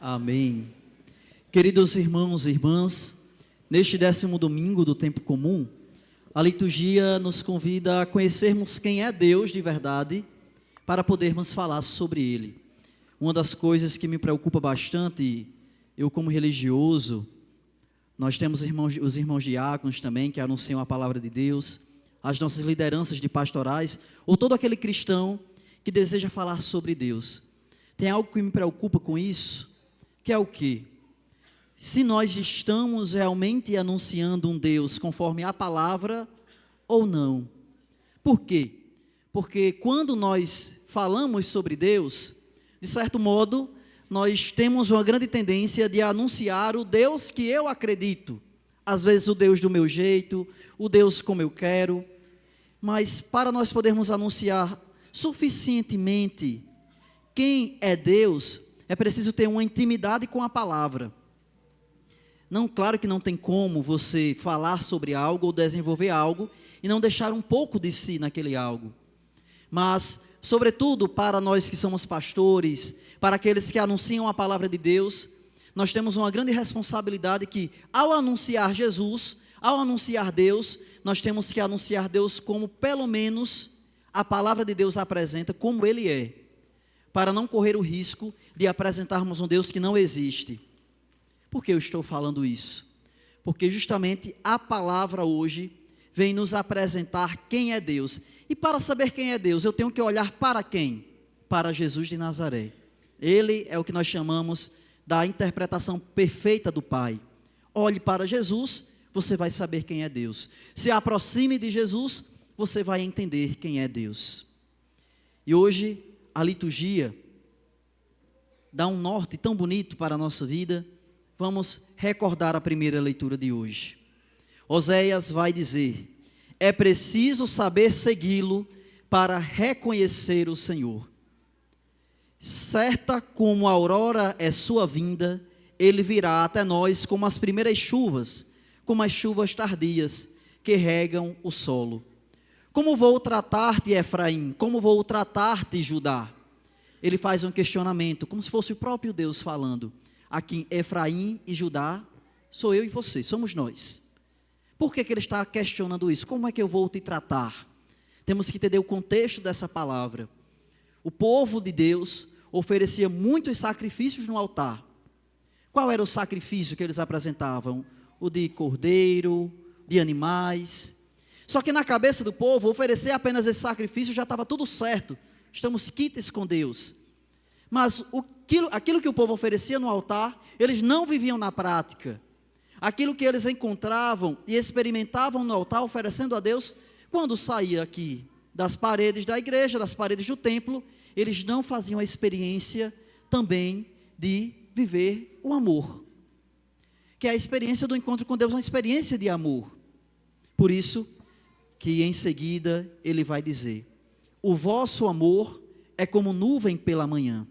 Amém. Queridos irmãos e irmãs, neste 10º domingo do tempo comum, a liturgia nos convida a conhecermos quem é Deus de verdade, para podermos falar sobre Ele. Uma das coisas que me preocupa bastante, eu como religioso, nós temos os irmãos diáconos também, que anunciam a palavra de Deus, as nossas lideranças de pastorais, ou todo aquele cristão que deseja falar sobre Deus. Tem algo que me preocupa com isso, que é o quê? Se nós estamos realmente anunciando um Deus conforme a palavra ou não. Por quê? Porque quando nós falamos sobre Deus, de certo modo, nós temos uma grande tendência de anunciar o Deus que eu acredito. Às vezes o Deus do meu jeito, o Deus como eu quero. Mas para nós podermos anunciar suficientemente quem é Deus, é preciso ter uma intimidade com a palavra. Não, claro que não tem como você falar sobre algo ou desenvolver algo e não deixar um pouco de si naquele algo. Mas, sobretudo para nós que somos pastores, para aqueles que anunciam a palavra de Deus, nós temos uma grande responsabilidade que, ao anunciar Jesus, ao anunciar Deus, nós temos que anunciar Deus como pelo menos a palavra de Deus apresenta, como Ele é, para não correr o risco de apresentarmos um Deus que não existe. Por que eu estou falando isso? Porque justamente a palavra hoje vem nos apresentar quem é Deus. E para saber quem é Deus, eu tenho que olhar para quem? Para Jesus de Nazaré. Ele é o que nós chamamos da interpretação perfeita do Pai. Olhe para Jesus, você vai saber quem é Deus. Se aproxime de Jesus, você vai entender quem é Deus. E hoje, a liturgia dá um norte tão bonito para a nossa vida. Vamos recordar a primeira leitura de hoje. Oséias vai dizer: é preciso saber segui-lo para reconhecer o Senhor. Certa como a aurora é sua vinda, ele virá até nós como as primeiras chuvas, como as chuvas tardias que regam o solo. Como vou tratar-te, Efraim? Como vou tratar-te, Judá? Ele faz um questionamento, como se fosse o próprio Deus falando. Aqui, Efraim e Judá, sou eu e você, somos nós. Por que ele está questionando isso? Como é que eu vou te tratar? Temos que entender o contexto dessa palavra. O povo de Deus oferecia muitos sacrifícios no altar. Qual era o sacrifício que eles apresentavam? O de cordeiro, de animais. Só que na cabeça do povo, oferecer apenas esse sacrifício já estava tudo certo. Estamos quites com Deus. Mas aquilo que o povo oferecia no altar, eles não viviam na prática. Aquilo que eles encontravam e experimentavam no altar, oferecendo a Deus, quando saía aqui das paredes da igreja, das paredes do templo, eles não faziam a experiência também de viver o amor. Que é a experiência do encontro com Deus, uma experiência de amor. Por isso que em seguida ele vai dizer: o vosso amor é como nuvem pela manhã,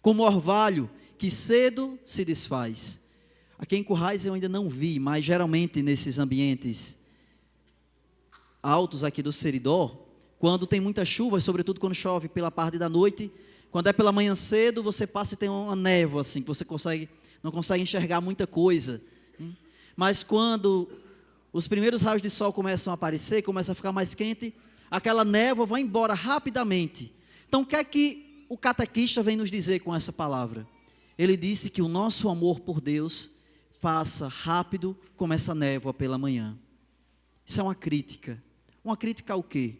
como orvalho que cedo se desfaz. Aqui em Currais eu ainda não vi, mas geralmente nesses ambientes altos aqui do Seridó, quando tem muita chuva, sobretudo quando chove pela parte da noite, quando é pela manhã cedo, você passa e tem uma névoa assim, que você não consegue enxergar muita coisa. Mas quando os primeiros raios de sol começam a aparecer, começa a ficar mais quente, aquela névoa vai embora rapidamente. Então o que é que o catequista vem nos dizer com essa palavra? Ele disse que o nosso amor por Deus passa rápido como essa névoa pela manhã. Isso é uma crítica. Uma crítica ao quê?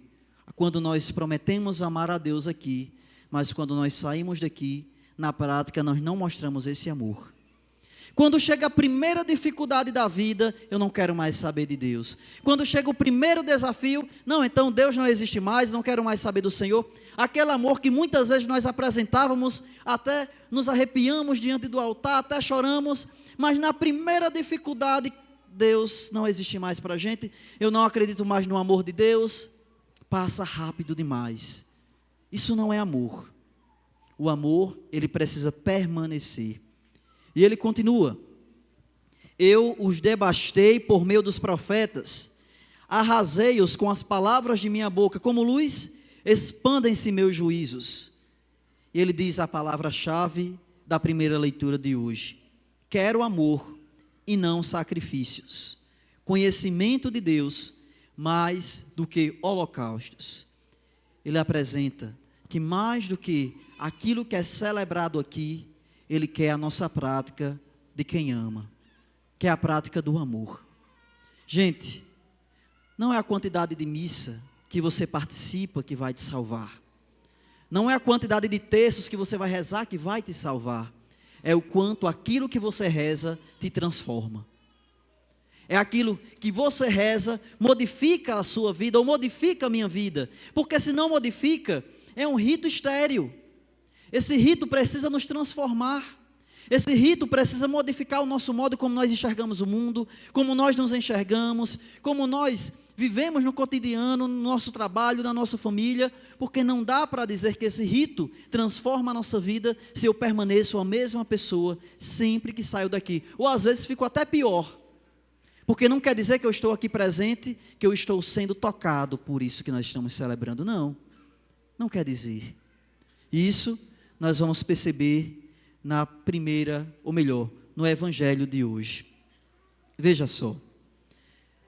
Quando nós prometemos amar a Deus aqui, mas quando nós saímos daqui, na prática nós não mostramos esse amor. Quando chega a primeira dificuldade da vida, eu não quero mais saber de Deus. Quando chega o primeiro desafio, não, então Deus não existe mais, não quero mais saber do Senhor. Aquele amor que muitas vezes nós apresentávamos, até nos arrepiamos diante do altar, até choramos, mas na primeira dificuldade, Deus não existe mais para a gente, eu não acredito mais no amor de Deus, passa rápido demais. Isso não é amor. O amor, ele precisa permanecer. E ele continua: eu os devastei por meio dos profetas, arrasei-os com as palavras de minha boca, como luz, expandem-se meus juízos. E ele diz a palavra-chave da primeira leitura de hoje. Quero amor e não sacrifícios. Conhecimento de Deus mais do que holocaustos. Ele apresenta que mais do que aquilo que é celebrado aqui, Ele quer a nossa prática de quem ama, que é a prática do amor. Gente, não é a quantidade de missa que você participa que vai te salvar. Não é a quantidade de textos que você vai rezar que vai te salvar. É o quanto aquilo que você reza te transforma. É aquilo que você reza, modifica a sua vida ou modifica a minha vida. Porque se não modifica, é um rito estéril. Esse rito precisa nos transformar. Esse rito precisa modificar o nosso modo como nós enxergamos o mundo, como nós nos enxergamos, como nós vivemos no cotidiano, no nosso trabalho, na nossa família, porque não dá para dizer que esse rito transforma a nossa vida se eu permaneço a mesma pessoa sempre que saio daqui. Ou às vezes fico até pior, porque não quer dizer que eu estou aqui presente, que eu estou sendo tocado por isso que nós estamos celebrando. Não, não quer dizer. Isso nós vamos perceber na primeira, ou melhor, no evangelho de hoje. Veja só,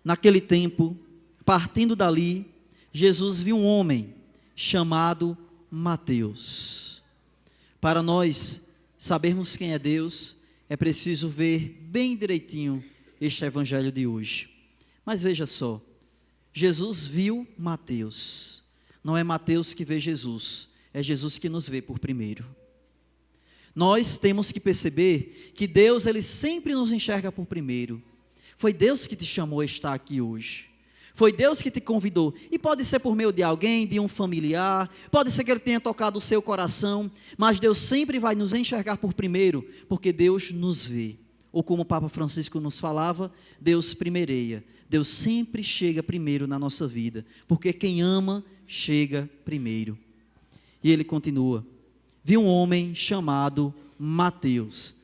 naquele tempo, partindo dali, Jesus viu um homem chamado Mateus. Para nós sabermos quem é Deus, é preciso ver bem direitinho este evangelho de hoje. Mas veja só, Jesus viu Mateus. Não é Mateus que vê Jesus, é Jesus que nos vê por primeiro. Nós temos que perceber que Deus, Ele sempre nos enxerga por primeiro. Foi Deus que te chamou a estar aqui hoje. Foi Deus que te convidou. E pode ser por meio de alguém, de um familiar, pode ser que Ele tenha tocado o seu coração, mas Deus sempre vai nos enxergar por primeiro, porque Deus nos vê. Ou como o Papa Francisco nos falava, Deus primeireia. Deus sempre chega primeiro na nossa vida, porque quem ama, chega primeiro. E ele continua. Vi um homem chamado Mateus.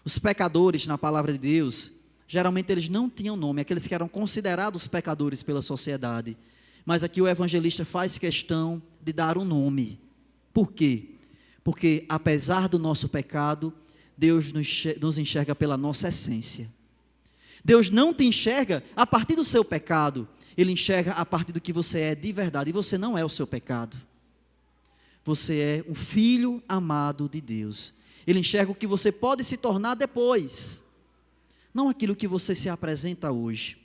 Os pecadores, na palavra de Deus, geralmente eles não tinham nome, aqueles que eram considerados pecadores pela sociedade. Mas aqui o evangelista faz questão de dar um nome. Por quê? Porque apesar do nosso pecado, Deus nos enxerga pela nossa essência. Deus não te enxerga a partir do seu pecado, Ele enxerga a partir do que você é de verdade, e você não é o seu pecado. Você é um filho amado de Deus. Ele enxerga o que você pode se tornar depois, não aquilo que você se apresenta hoje.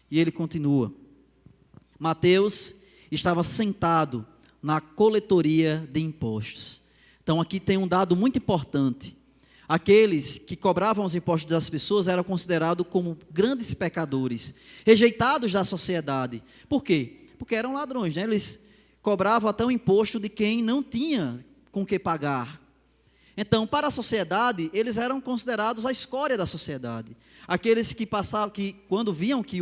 E ele continua. Mateus estava sentado na coletoria de impostos. Então aqui tem um dado muito importante. Aqueles que cobravam os impostos das pessoas eram considerados como grandes pecadores, rejeitados da sociedade. Por quê? Porque eram ladrões, né? Eles cobravam até o imposto de quem não tinha com que pagar. Então, para a sociedade, eles eram considerados a escória da sociedade. Aqueles que passavam, que quando viam que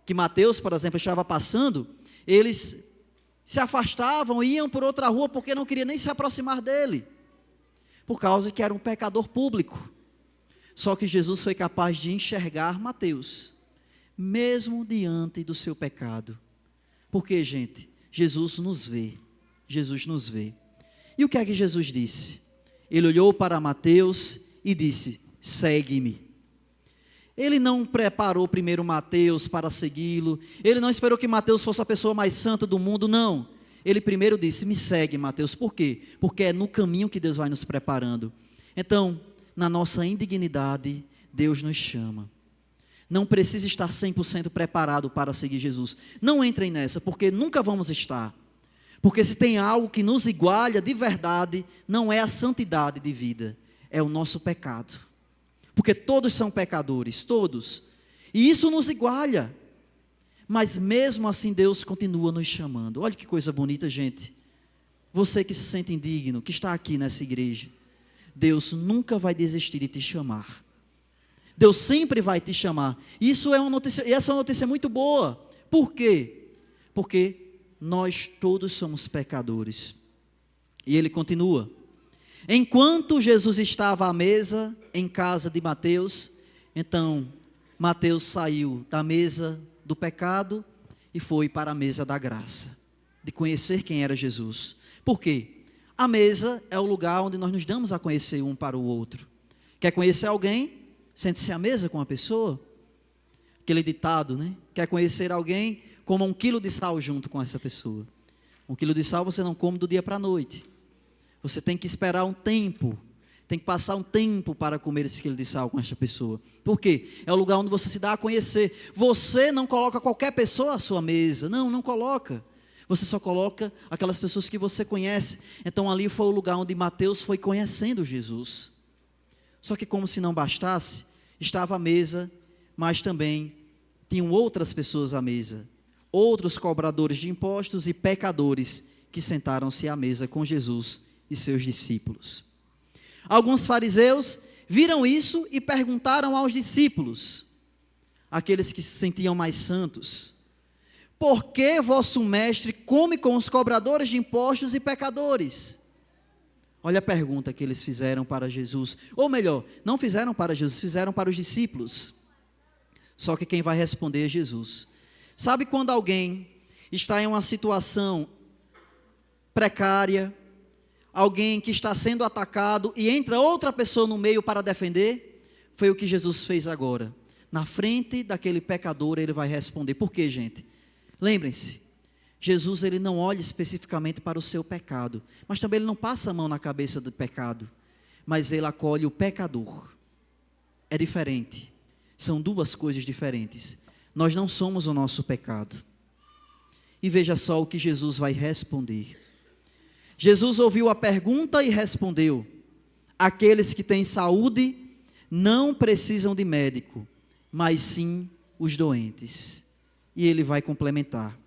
que Mateus, por exemplo, estava passando, eles se afastavam e iam por outra rua porque não queriam nem se aproximar dele, por causa que era um pecador público. Só que Jesus foi capaz de enxergar Mateus, mesmo diante do seu pecado. Porque, gente, Jesus nos vê. Jesus nos vê. E o que é que Jesus disse? Ele olhou para Mateus e disse: segue-me. Ele não preparou primeiro Mateus para segui-lo. Ele não esperou que Mateus fosse a pessoa mais santa do mundo, não. Ele primeiro disse: me segue, Mateus. Por quê? Porque é no caminho que Deus vai nos preparando. Então, na nossa indignidade, Deus nos chama. Não precisa estar 100% preparado para seguir Jesus. Não entrem nessa, porque nunca vamos estar. Porque se tem algo que nos iguala de verdade, não é a santidade de vida, é o nosso pecado. Porque todos são pecadores, todos. E isso nos iguala. Mas mesmo assim Deus continua nos chamando. Olha que coisa bonita, gente. Você que se sente indigno, que está aqui nessa igreja, Deus nunca vai desistir de te chamar. Deus sempre vai te chamar. Isso é uma notícia, e essa é uma notícia muito boa. Por quê? Porque nós todos somos pecadores. E ele continua. Enquanto Jesus estava à mesa em casa de Mateus, então Mateus saiu da mesa do pecado e foi para a mesa da graça, de conhecer quem era Jesus. Por quê? A mesa é o lugar onde nós nos damos a conhecer um para o outro. Quer conhecer alguém? Sente-se à mesa com a pessoa. Aquele ditado, né? Quer conhecer alguém? Coma 1 quilo de sal junto com essa pessoa. 1 quilo de sal você não come do dia para a noite. Você tem que esperar um tempo. Tem que passar um tempo para comer esse quilo de sal com essa pessoa. Por quê? É o lugar onde você se dá a conhecer. Você não coloca qualquer pessoa à sua mesa. Não coloca. Você só coloca aquelas pessoas que você conhece. Então ali foi o lugar onde Mateus foi conhecendo Jesus. Só que como se não bastasse, estava à mesa, mas também tinham outras pessoas à mesa. Outros cobradores de impostos e pecadores que sentaram-se à mesa com Jesus e seus discípulos. Alguns fariseus viram isso e perguntaram aos discípulos, aqueles que se sentiam mais santos: por que vosso mestre come com os cobradores de impostos e pecadores? Olha a pergunta que eles fizeram para Jesus. Ou melhor, não fizeram para Jesus, fizeram para os discípulos. Só que quem vai responder é Jesus. Sabe quando alguém está em uma situação precária, alguém que está sendo atacado e entra outra pessoa no meio para defender? Foi o que Jesus fez agora. Na frente daquele pecador ele vai responder. Por quê, gente? Lembrem-se, Jesus ele não olha especificamente para o seu pecado, mas também ele não passa a mão na cabeça do pecado, mas ele acolhe o pecador. É diferente, são duas coisas diferentes. Nós não somos o nosso pecado. E veja só o que Jesus vai responder. Jesus ouviu a pergunta e respondeu: aqueles que têm saúde não precisam de médico, mas sim os doentes. E ele vai complementar: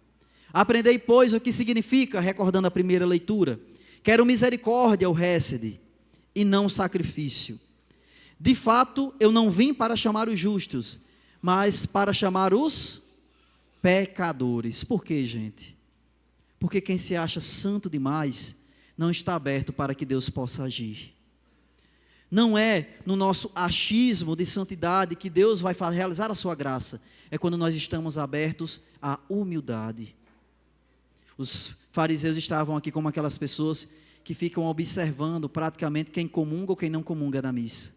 aprendei, pois, o que significa, recordando a primeira leitura, quero misericórdia ou hesed, e não sacrifício. De fato, eu não vim para chamar os justos, mas para chamar os pecadores. Por quê, gente? Porque quem se acha santo demais não está aberto para que Deus possa agir. Não é no nosso achismo de santidade que Deus vai realizar a sua graça. É quando nós estamos abertos à humildade. Os fariseus estavam aqui como aquelas pessoas que ficam observando praticamente quem comunga ou quem não comunga na missa.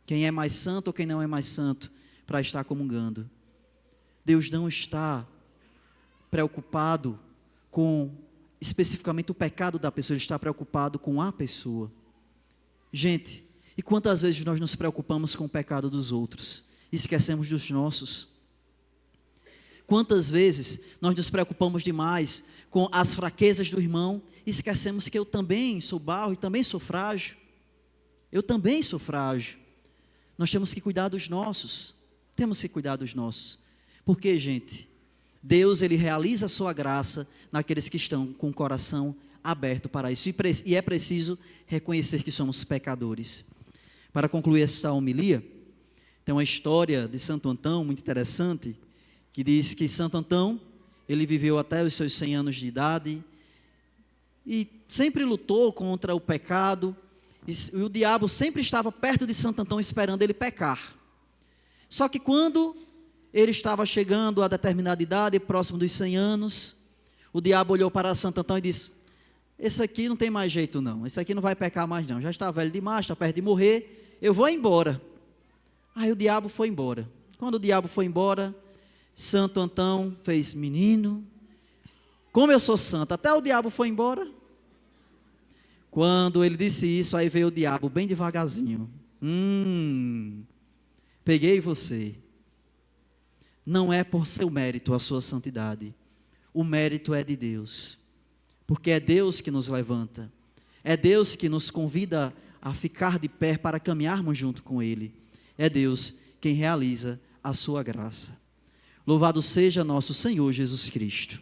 Quem é mais santo ou quem não é mais santo para estar comungando. Deus não está preocupado com especificamente o pecado da pessoa, Ele está preocupado com a pessoa. Gente, e quantas vezes nós nos preocupamos com o pecado dos outros e esquecemos dos nossos? Quantas vezes nós nos preocupamos demais com as fraquezas do irmão e esquecemos que eu também sou barro e também sou frágil. Eu também sou frágil. Nós temos que cuidar dos nossos. Temos que cuidar dos nossos. Por quê, gente? Deus, Ele realiza a sua graça naqueles que estão com o coração aberto para isso. E é preciso reconhecer que somos pecadores. Para concluir essa homilia, tem uma história de Santo Antão muito interessante, que diz que Santo Antão, ele viveu até os seus 100 anos de idade, e sempre lutou contra o pecado, e o diabo sempre estava perto de Santo Antão esperando ele pecar. Só que quando ele estava chegando a determinada idade, próximo dos 100 anos, o diabo olhou para Santo Antão e disse: esse aqui não tem mais jeito não, esse aqui não vai pecar mais não, já está velho demais, está perto de morrer, eu vou embora. Aí o diabo foi embora. Quando o diabo foi embora, Santo Antão fez: menino, como eu sou santo, até o diabo foi embora. Quando ele disse isso, aí veio o diabo bem devagarzinho: peguei você. Não é por seu mérito a sua santidade, o mérito é de Deus, porque é Deus que nos levanta, é Deus que nos convida a ficar de pé para caminharmos junto com Ele, é Deus quem realiza a sua graça. Louvado seja nosso Senhor Jesus Cristo.